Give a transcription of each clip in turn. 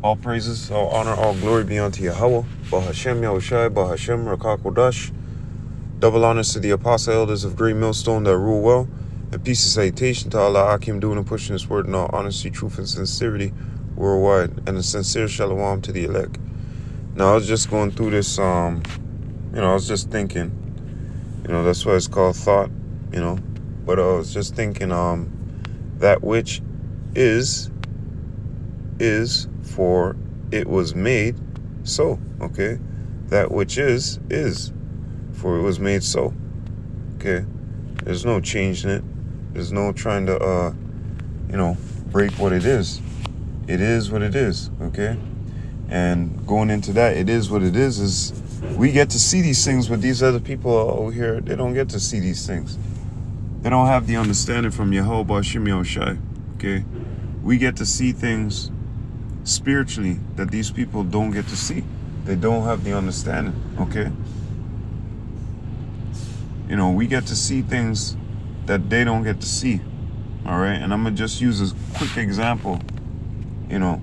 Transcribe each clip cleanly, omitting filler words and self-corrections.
All praises, all honor, all glory be unto Yahweh, Bahashem Yahushai, Bahashem Rakakodash. Double honors to the apostle elders of Great Millstone that rule well, and peace and salutation to Allah Akim doing and pushing this word in all honesty, truth, and sincerity worldwide, and a sincere shalom to the elect. Now, I was just going through this, I was just thinking, that's why it's called thought, but I was just thinking, that which is for it was made so, okay? That which is for it was made so, okay? There's no changing it. There's no trying to, break what it is. It is what it is, okay? And going into that, it is what it is we get to see these things, but these other people over here, they don't get to see these things. They don't have the understanding from Yahweh Bashim Yahushai, okay? We get to see things spiritually that these people don't get to see. They don't have the understanding, okay? We get to see things that they don't get to see, all right? And I'm going to just use a quick example, a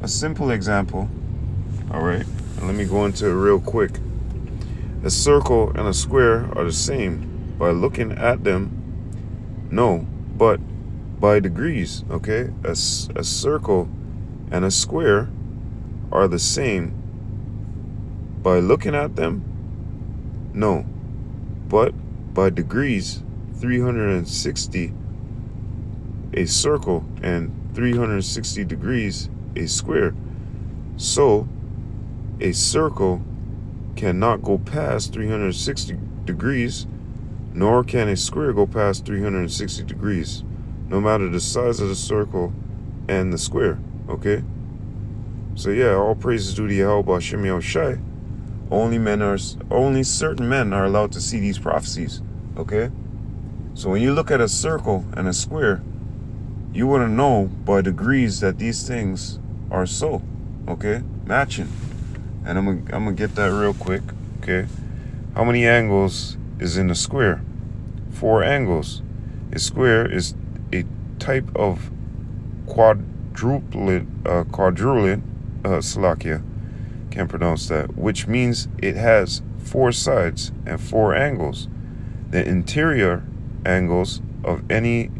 simple example, all right? And let me go into it real quick. A circle and a square are the same by looking at them, no, but by degrees, okay? A circle and a square are the same by looking at them, no, but by degrees. 360 a circle and 360 degrees a square. So a circle cannot go past 360 degrees, nor can a square go past 360 degrees, no matter the size of the circle and the square, okay? So yeah, all praises due to Yahweh Bashim Yahushai. Only certain men are allowed to see these prophecies, okay? So when you look at a circle and a square, you want to know by degrees that these things are so, okay? Matching. And I'm gonna get that real quick, okay? How many angles is in a square? 4 angles. A square is a type of quadruplet, Salakia, can't pronounce that, which means it has 4 sides and 4 angles. The interior angles of any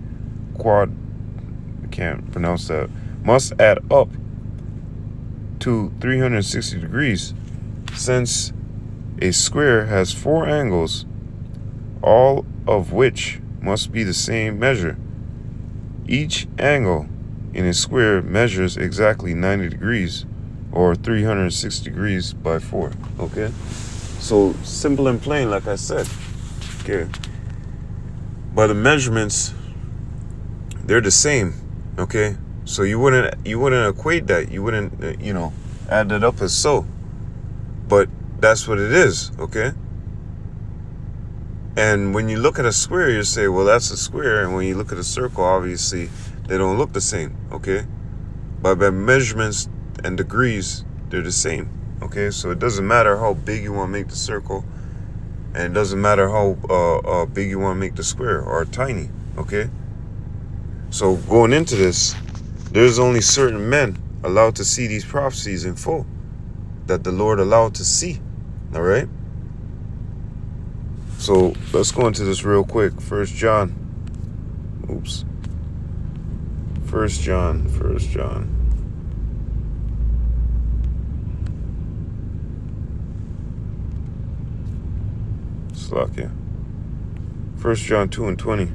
can't pronounce that, must add up to 360 degrees. Since a square has 4 angles, all of which must be the same measure. Each angle in a square measures exactly 90 degrees, or 360 degrees by 4, okay? So simple and plain, like I said, okay? By the measurements, they're the same, okay? So you wouldn't equate that. You wouldn't, add that up as so. But that's what it is, okay? And when you look at a square, you say, well, that's a square. And when you look at a circle, obviously, they don't look the same, okay? But by measurements and degrees, they're the same, okay? So it doesn't matter how big you want to make the circle, and it doesn't matter how big you want to make the square or tiny, okay? So going into this, there's only certain men allowed to see these prophecies in full that the Lord allowed to see, all right? So let's go into this real quick. 1 John. Slakia. 1 John 2 and 20.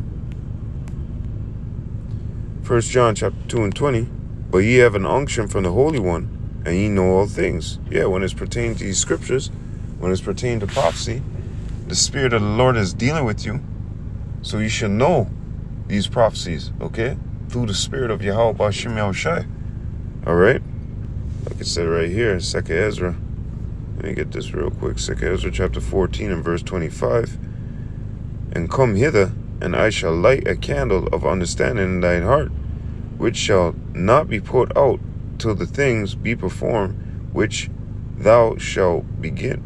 1 John chapter 2 and 20. But ye have an unction from the Holy One, and ye know all things. Yeah, when it's pertaining to these scriptures, when it's pertaining to prophecy, the Spirit of the Lord is dealing with you. So you should know these prophecies, okay? Through the Spirit of Yahweh Bashim Yahushai. All right? Like it said right here, 2nd Ezra. Let me get this real quick. 2nd Ezra chapter 14 and verse 25. And come hither, and I shall light a candle of understanding in thine heart, which shall not be put out till the things be performed which thou shalt begin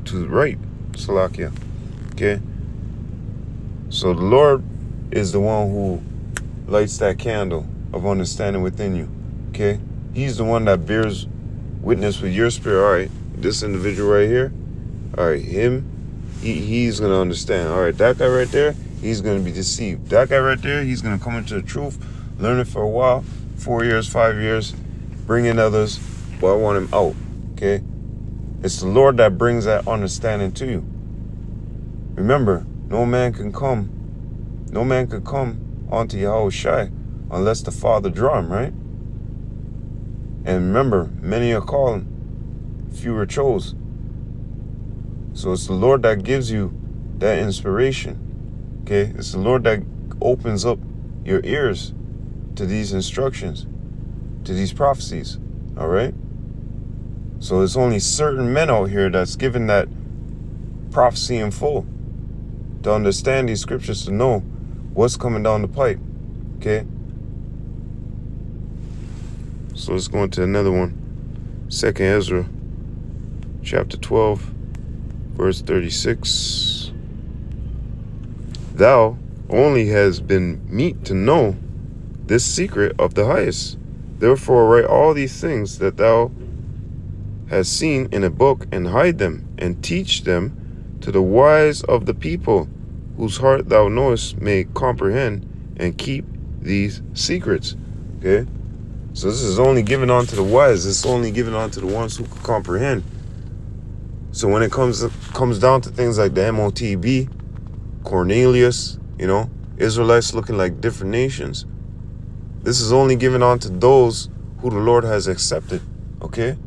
to write. Salakia. Okay? So the Lord is the one who lights that candle of understanding within you. Okay? He's the one that bears witness with your spirit. All right, this individual right here, all right, he's going to understand. All right, that guy right there, he's going to be deceived. That guy right there, he's going to come into the truth, learn it for a while, 4 years, 5 years, bring in others, but I want him out, okay? It's the Lord that brings that understanding to you. Remember, no man could come onto Yahushua unless the Father draw him, right? And remember, many are called, few are chosen. So it's the Lord that gives you that inspiration, okay? It's the Lord that opens up your ears to these instructions, to these prophecies, all right? So it's only certain men out here that's given that prophecy in full to understand these scriptures, to know what's coming down the pipe, okay? So let's go into another one. 2 Ezra, chapter 12, verse 36. Thou only hast been meet to know this secret of the highest. Therefore write all these things that thou hast seen in a book, and hide them, and teach them to the wise of the people, whose heart thou knowest may comprehend and keep these secrets. Okay? So this is only given unto the wise. It's only given unto the ones who can comprehend. So when it comes down to things like the MOTB, Cornelius, Israelites looking like different nations, this is only given unto those who the Lord has accepted, okay?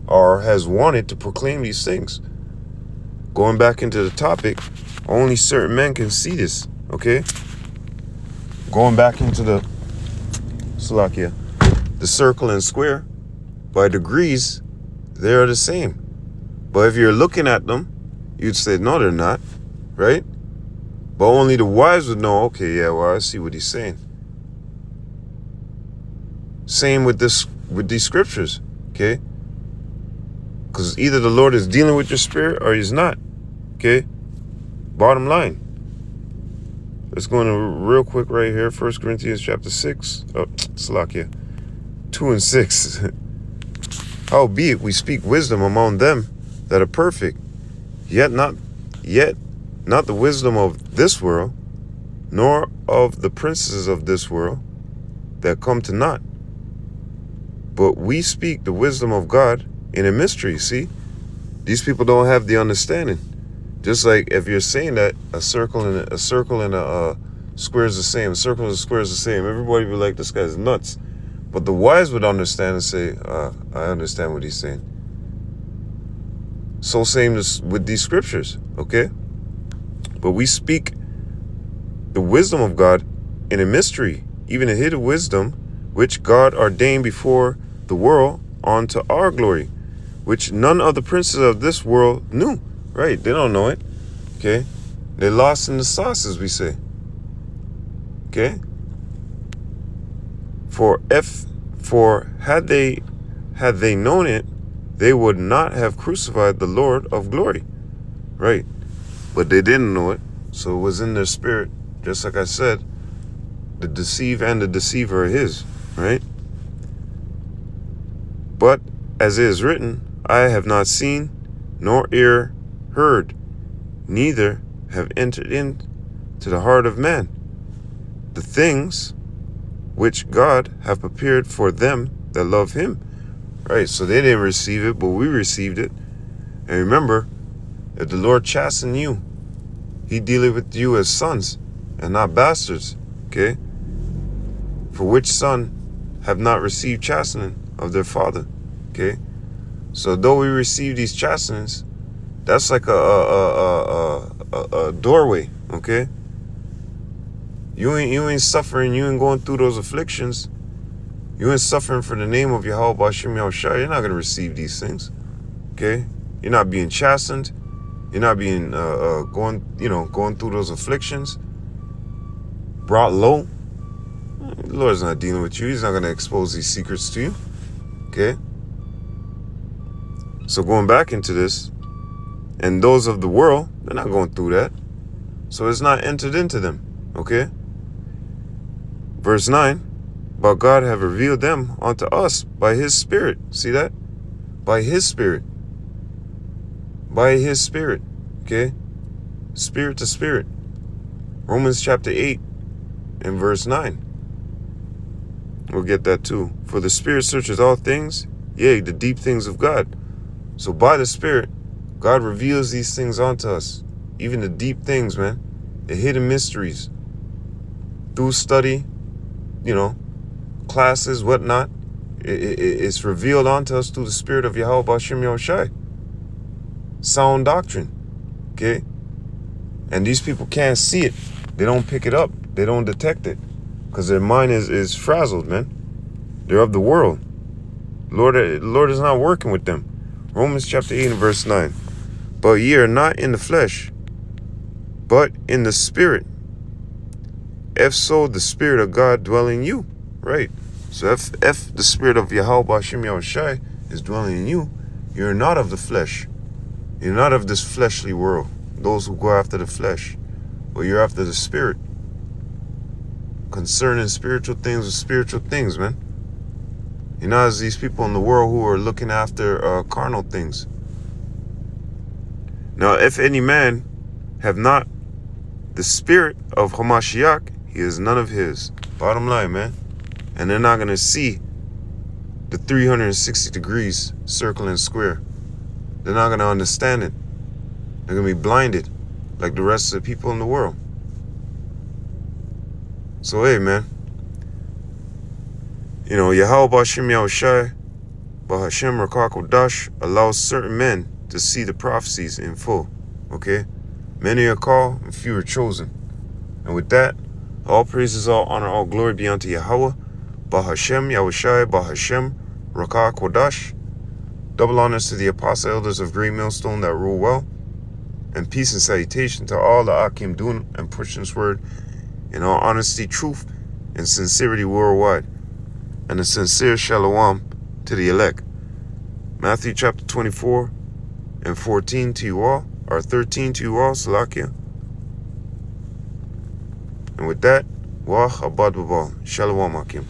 Or has wanted to proclaim these things. Going back into the topic, only certain men can see this, okay? Going back into the Salakia, the circle and square, by degrees, they are the same. But if you're looking at them, you'd say, no, they're not, right? But only the wise would know, okay, yeah, well, I see what he's saying. Same with these scriptures, okay? Because either the Lord is dealing with your spirit or he's not, okay? Bottom line. Let's go into real quick right here. 1 Corinthians chapter 6. Oh, Salakia. 2 and 6. Howbeit we speak wisdom among them that are perfect, yet not the wisdom of this world, nor of the princes of this world that come to naught. But we speak the wisdom of God in a mystery. See, these people don't have the understanding. Just like if you're saying that a circle and a square is the same, a circle and a square is the same, everybody would be like, this guy's nuts. But the wise would understand and say, I understand what he's saying. So same as with these scriptures, okay? But we speak the wisdom of God in a mystery, even a hidden wisdom, which God ordained before the world unto our glory, which none of the princes of this world knew. Right? They don't know it. Okay? They're lost in the sauce, as we say. Okay? For had they known it, they would not have crucified the Lord of glory. Right? But they didn't know it, so it was in their spirit. Just like I said, the deceive and the deceiver are his. Right? But as it is written, I have not seen, nor ear heard, neither have entered into the heart of man the things which God hath prepared for them that love him. Right, so they didn't receive it, but we received it. And remember, if the Lord chasten you, he dealeth with you as sons and not bastards. Okay? For which son have not received chastening of their father? Okay? So though we receive these chastenings, that's like a doorway, okay? You ain't suffering, you ain't going through those afflictions. You ain't suffering for the name of Yahweh Bashim Yahushua. You're not going to receive these things, okay? You're not being chastened. You're not being going through those afflictions, brought low. The Lord's not dealing with you. He's not going to expose these secrets to you, okay? So going back into this, and those of the world, they're not going through that. So it's not entered into them, okay? Verse 9, but God have revealed them unto us by his Spirit. See that? By his Spirit. By his Spirit. Okay? Spirit to spirit. Romans chapter 8 and verse 9. We'll get that too. For the Spirit searches all things, yea, the deep things of God. So by the Spirit, God reveals these things unto us. Even the deep things, man. The hidden mysteries. Through study, classes, whatnot. It's revealed unto us through the Spirit of Yahweh B'Shem Yahushai. Sound doctrine. Okay? And these people can't see it. They don't pick it up. They don't detect it. Because their mind is frazzled, man. They're of the world. Lord is not working with them. Romans chapter 8 and verse 9. But ye are not in the flesh, but in the Spirit. If so, the Spirit of God dwell in you. Right. So if the Spirit of Yahweh B'Shem Yahushai is dwelling in you, you're not of the flesh. You're not of this fleshly world. Those who go after the flesh. But you're after the Spirit. Concerning spiritual things with spiritual things, man. You're not as these people in the world who are looking after carnal things. Now, if any man have not the Spirit of Hamashiach, he is none of his. Bottom line, man. And they're not going to see the 360 degrees circle and square. They're not going to understand it. They're going to be blinded like the rest of the people in the world. So, hey, man. Yahweh B'Shem Yahushai, B'Hashem Rakak Kodash allows certain men to see the prophecies in full. Okay? Many are called and few are chosen. And with that, all praises, all honor, all glory be unto Yahweh, B'Hashem Yahushai, B'Hashem Rakak Kodash. Double honors to the apostle elders of Great Millstone that rule well. And peace and salutation to all the Akim doing and pushing this word in all honesty, truth, and sincerity worldwide. And a sincere shalom to the elect. Matthew chapter 24 and 14 to you all, or 13 to you all, Salakia. And with that, Wah Abad Babal. Shalom Akim.